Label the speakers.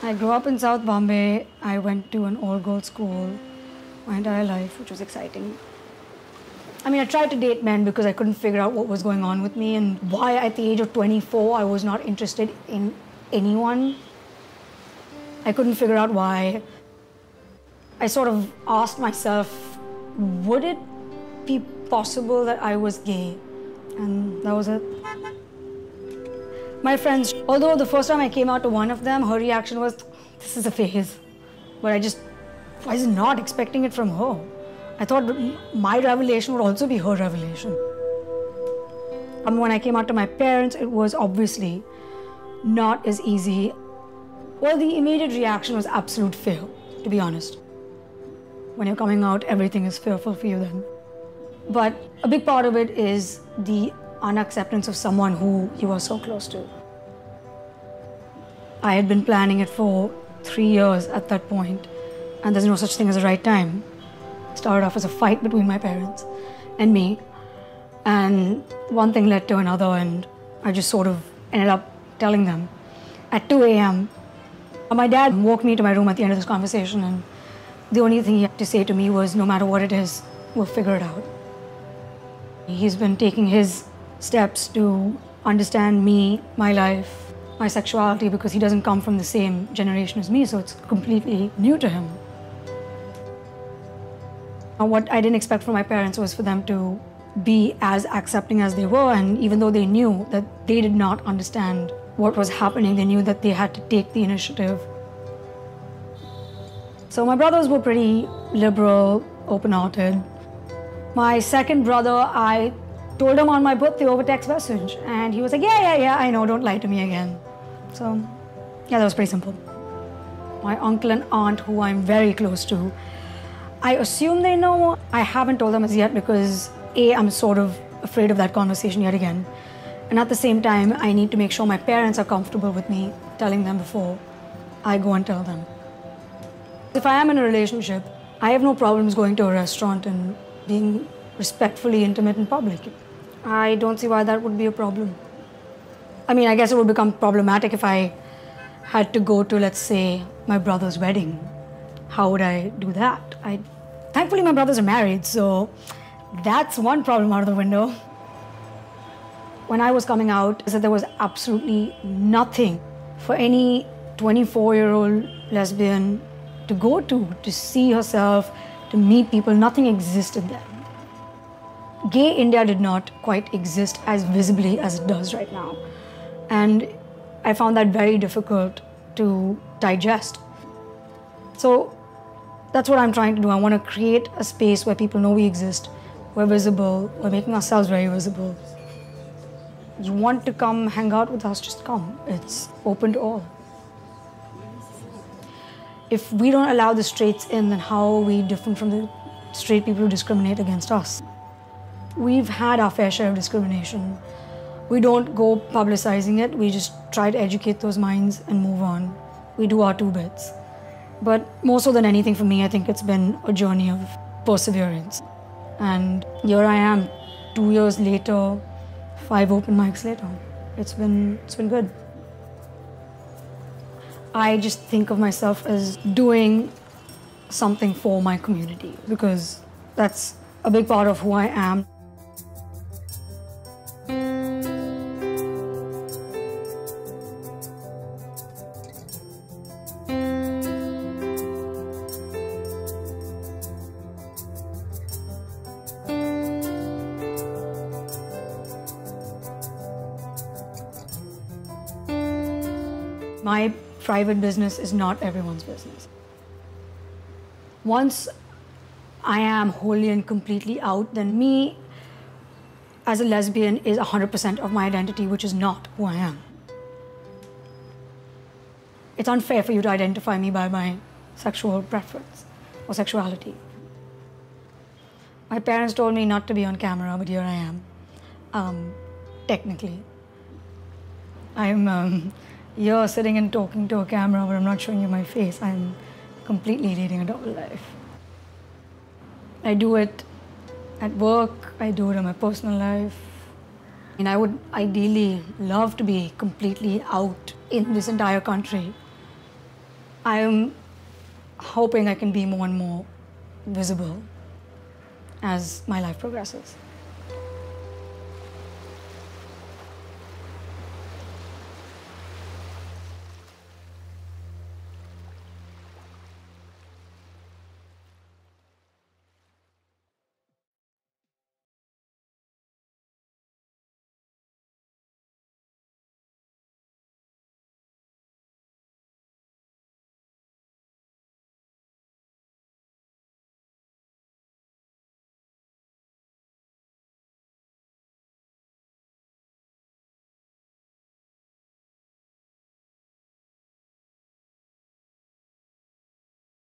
Speaker 1: I grew up in South Bombay. I went to an all-girls school my entire life, which was exciting. I mean, I tried to date men because I couldn't figure out what was going on with me and why at the age of 24 I was not interested in anyone. I couldn't figure out why. I sort of asked myself, would it be possible that I was gay? And that was it. My friends, although the first time I came out to one of them, her reaction was, this is a phase. But I was not expecting it from her. I thought my revelation would also be her revelation. When I came out to my parents, it was obviously not as easy. Well, the immediate reaction was absolute fear, to be honest. When you're coming out, everything is fearful for you then. But a big part of it is the unacceptance of someone who you are so close to. I had been planning it for 3 years at that point, and there's no such thing as a right time. It started off as a fight between my parents and me, and one thing led to another, and I just sort of ended up telling them at 2 a.m. My dad woke me to my room at the end of this conversation, and the only thing he had to say to me was, no matter what it is, we'll figure it out. He's been taking his steps to understand me, my life, my sexuality, because he doesn't come from the same generation as me, so it's completely new to him. What I didn't expect from my parents was for them to be as accepting as they were, and even though they knew that they did not understand what was happening, they knew that they had to take the initiative. So my brothers were pretty liberal, open-hearted. My second brother, I told him on my birthday over text message, and he was like, yeah, I know, don't lie to me again. So, yeah, that was pretty simple. My uncle and aunt, who I'm very close to, I assume they know. I haven't told them as yet because A, I'm sort of afraid of that conversation yet again. And at the same time, I need to make sure my parents are comfortable with me telling them before I go and tell them. If I am in a relationship, I have no problems going to a restaurant and being respectfully intimate in public. I don't see why that would be a problem. I mean, I guess it would become problematic if I had to go to, let's say, my brother's wedding. How would I do that? Thankfully, my brothers are married, so that's one problem out of the window. When I was coming out, I said there was absolutely nothing for any 24-year-old lesbian to go to see herself, to meet people. Nothing existed then. Gay India did not quite exist as visibly as it does right now. And I found that very difficult to digest. So that's what I'm trying to do. I want to create a space where people know we exist. We're visible. We're making ourselves very visible. You want to come hang out with us, just come. It's open to all. If we don't allow the straights in, then how are we different from the straight people who discriminate against us? We've had our fair share of discrimination. We don't go publicizing it. We just try to educate those minds and move on. We do our 2 bits. But more so than anything for me, I think it's been a journey of perseverance. And here I am, 2 years later, 5 open mics later. It's been good. I just think of myself as doing something for my community because that's a big part of who I am. My private business is not everyone's business. Once I am wholly and completely out, then me as a lesbian is 100% of my identity, which is not who I am. It's unfair for you to identify me by my sexual preference or sexuality. My parents told me not to be on camera, but here I am, technically. I'm here sitting and talking to a camera, but I'm not showing you my face. I'm completely leading a double life. I do it at work, I do it in my personal life. And I would ideally love to be completely out in this entire country. I am hoping I can be more and more visible as my life progresses.